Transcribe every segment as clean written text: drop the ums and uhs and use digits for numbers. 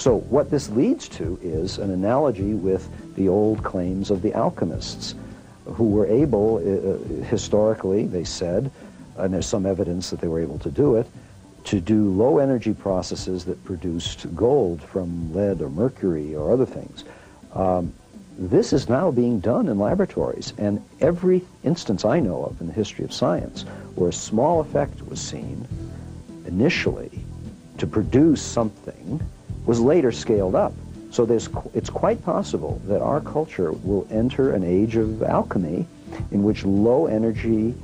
So what this leads to is an analogy with the old claims of the alchemists, who were able, historically, they said, and there's some evidence that they were able to do it, to do low energy processes that produced gold from lead or mercury or other things. This is now being done in laboratories, and every instance I know of in the history of science where a small effect was seen initially to produce something was later scaled up. So it's quite possible that our culture will enter an age of alchemy in which low energy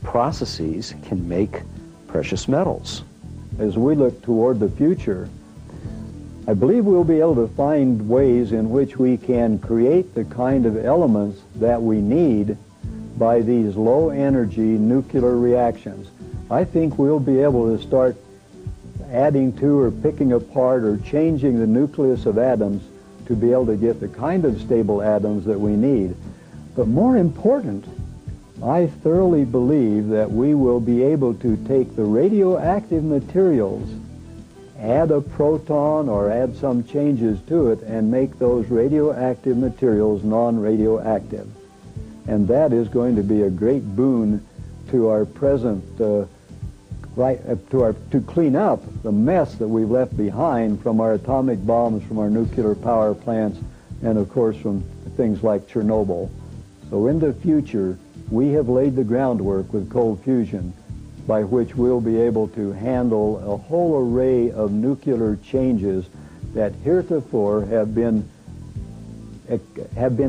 processes can make precious metals. As we look toward the future, I believe we'll be able to find ways in which we can create the kind of elements that we need by these low energy nuclear reactions. I think we'll be able to start adding to or picking apart or changing the nucleus of atoms to be able to get the kind of stable atoms that we need. But more important, I thoroughly believe that we will be able to take the radioactive materials, add a proton or add some changes to it, and make those radioactive materials non-radioactive. And that is going to be a great boon to our present, to clean up the mess that we've left behind from our atomic bombs, from our nuclear power plants, and of course from things like Chernobyl. So in the future, we have laid the groundwork with cold fusion by which we'll be able to handle a whole array of nuclear changes that heretofore have been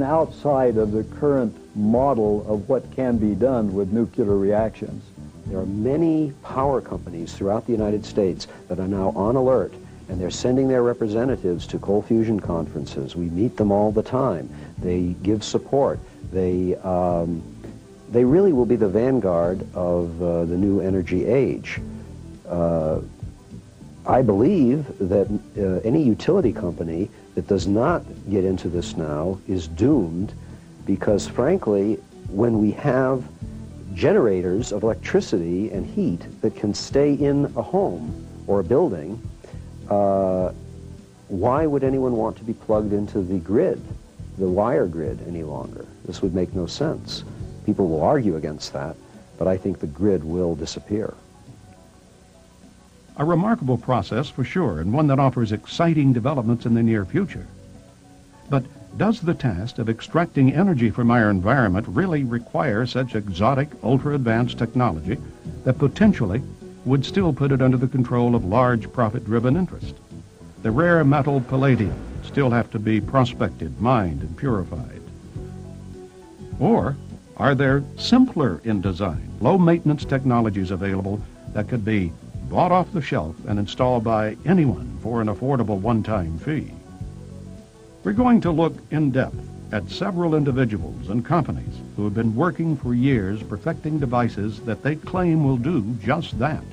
outside of the current model of what can be done with nuclear reactions. There are many power companies throughout the United States that are now on alert, and they're sending their representatives to cold fusion conferences. We meet them all the time. They give support. They really will be the vanguard of the new energy age. I believe that any utility company that does not get into this now is doomed, because frankly, when we have generators of electricity and heat that can stay in a home or a building, why would anyone want to be plugged into the grid, the wire grid, any longer? This would make no sense. People will argue against that, but I think the grid will disappear. A remarkable process for sure, and one that offers exciting developments in the near future. But does the task of extracting energy from our environment really require such exotic, ultra-advanced technology that potentially would still put it under the control of large profit-driven interests? The rare metal palladium still have to be prospected, mined, and purified. Or are there simpler in design, low-maintenance technologies available that could be bought off the shelf and installed by anyone for an affordable one-time fee? We're going to look in depth at several individuals and companies who have been working for years perfecting devices that they claim will do just that.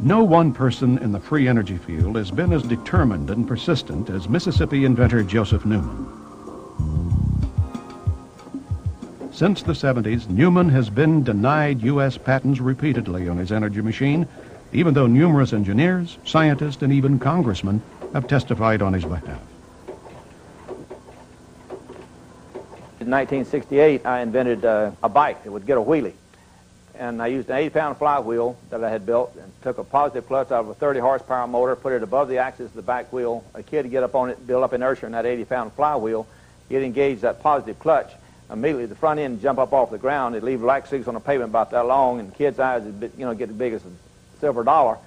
No one person in the free energy field has been as determined and persistent as Mississippi inventor Joseph Newman. Since the 70s, Newman has been denied U.S. patents repeatedly on his energy machine, even though numerous engineers, scientists, and even congressmen have testified on his behalf. In 1968, I invented a bike that would get a wheelie. And I used an 80-pound flywheel that I had built and took a positive clutch out of a 30-horsepower motor, put it above the axis of the back wheel. A kid would get up on it, build up inertia in that 80-pound flywheel. He'd engage that positive clutch. Immediately, the front end would jump up off the ground. It'd leave black streaks on the pavement about that long, and kids' eyes would get as big as a silver dollar.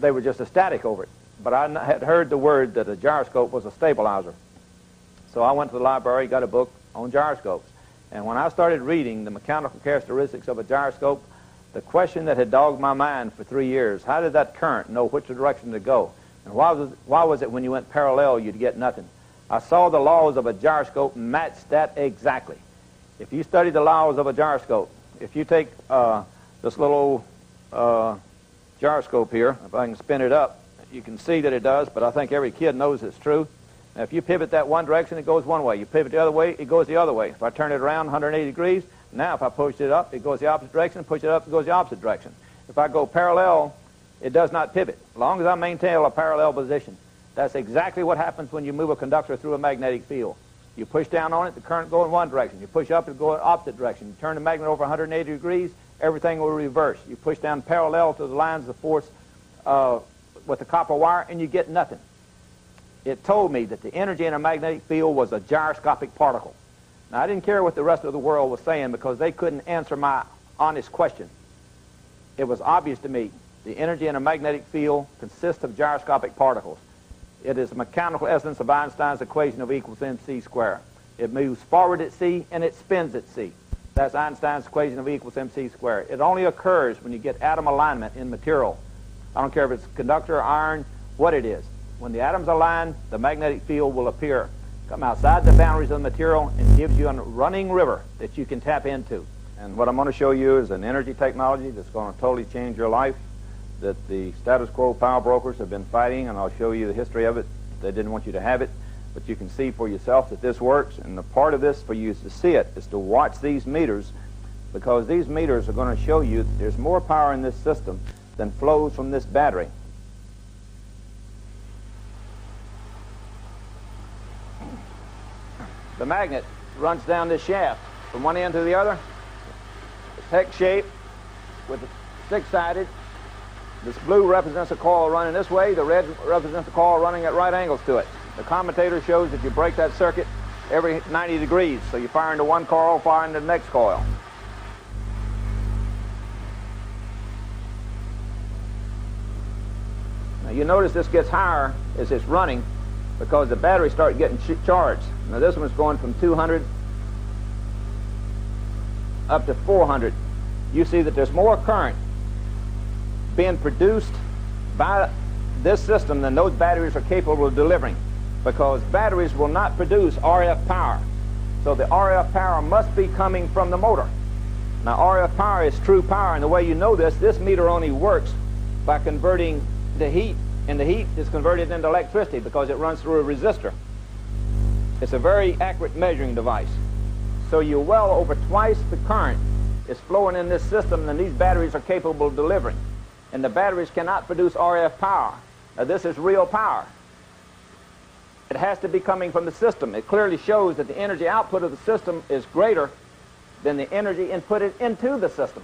They were just ecstatic over it. But I had heard the word that a gyroscope was a stabilizer. So I went to the library, got a book on gyroscopes. And when I started reading the mechanical characteristics of a gyroscope, the question that had dogged my mind for 3 years, how did that current know which direction to go? And why was it when you went parallel you'd get nothing? I saw the laws of a gyroscope match that exactly. If you study the laws of a gyroscope, if you take this little gyroscope here. If I can spin it up, you can see that it does, but I think every kid knows it's true. Now, if you pivot that one direction, it goes one way. You pivot the other way, it goes the other way. If I turn it around 180 degrees, now if I push it up, it goes the opposite direction. Push it up, it goes the opposite direction. If I go parallel, it does not pivot, as long as I maintain a parallel position. That's exactly what happens when you move a conductor through a magnetic field. You push down on it, the current goes in one direction. You push up, it goes in the opposite direction. You turn the magnet over 180 degrees, everything will reverse. You push down parallel to the lines of force with the copper wire, and you get nothing. It told me that the energy in a magnetic field was a gyroscopic particle. Now, I didn't care what the rest of the world was saying because they couldn't answer my honest question. It was obvious to me the energy in a magnetic field consists of gyroscopic particles. It is the mechanical essence of Einstein's equation of E equals mc squared. It moves forward at c and it spins at c. That's Einstein's equation of E equals mc squared. It only occurs when you get atom alignment in material. I don't care if it's conductor, iron, what it is. When the atoms align, the magnetic field will appear, come outside the boundaries of the material, and gives you a running river that you can tap into. And what I'm going to show you is an energy technology that's going to totally change your life, that the status quo power brokers have been fighting, and I'll show you the history of it. They didn't want you to have it, but you can see for yourself that this works, and the part of this for you is to see it, is to watch these meters, because these meters are going to show you that there's more power in this system than flows from this battery. The magnet runs down this shaft from one end to the other. It's hex shape with six-sided. This blue represents a coil running this way. The red represents a coil running at right angles to it. The commutator shows that you break that circuit every 90 degrees. So you fire into one coil, fire into the next coil. Now you notice this gets higher as it's running because the batteries start getting charged. Now this one's going from 200 up to 400. You see that there's more current being produced by this system than those batteries are capable of delivering, because batteries will not produce RF power. So the RF power must be coming from the motor. Now RF power is true power, and the way you know this meter only works by converting the heat, and the heat is converted into electricity because it runs through a resistor. It's a very accurate measuring device. So you're well over twice the current is flowing in this system than these batteries are capable of delivering. And the batteries cannot produce RF power. Now this is real power. It has to be coming from the system. It clearly shows that the energy output of the system is greater than the energy inputted into the system.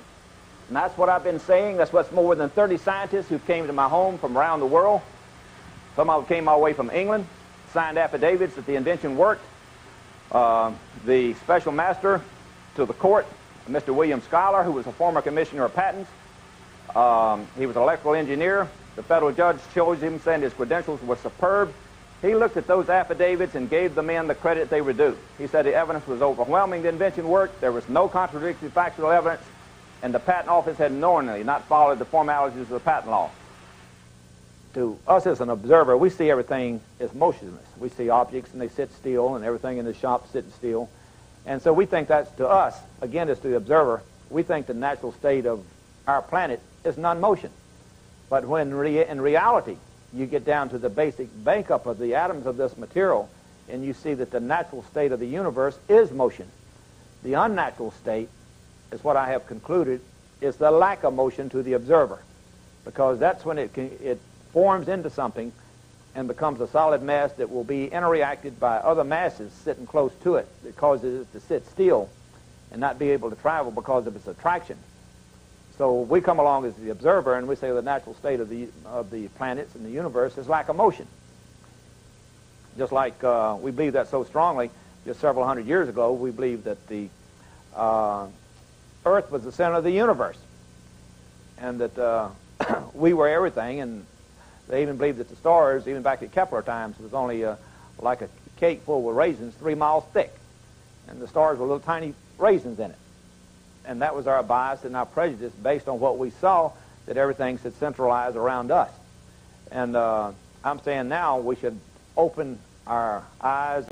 And that's what I've been saying. That's what's more than 30 scientists who came to my home from around the world. Some of them came all the way from England, signed affidavits that the invention worked. The special master to the court, Mr. William Schuyler, who was a former commissioner of patents. He was an electrical engineer. The federal judge chose him, saying his credentials were superb. He looked at those affidavits and gave the men the credit they were due. He said the evidence was overwhelming. The invention worked. There was no contradictory factual evidence, and the patent office had knowingly not followed the formalities of the patent law. To us as an observer, we see everything as motionless. We see objects and they sit still, and everything in the shop sitting still. And so we think that's, to us, again as to the observer, we think the natural state of our planet is non-motion. But when in reality you get down to the basic makeup of the atoms of this material, and you see that the natural state of the universe is motion. The unnatural state is what I have concluded is the lack of motion to the observer, because that's when it forms into something and becomes a solid mass that will be interreacted by other masses sitting close to it that causes it to sit still and not be able to travel because of its attraction. So we come along as the observer and we say the natural state of the planets and the universe is lack of motion. Just like we believe that so strongly, just several hundred years ago, we believed that the Earth was the center of the universe, and that we were everything, and they even believed that the stars, even back at Kepler times, was only like a cake full with raisins 3 miles thick, and the stars were little tiny raisins in it. And that was our bias and our prejudice based on what we saw, that everything should centralize around us. And I'm saying now we should open our eyes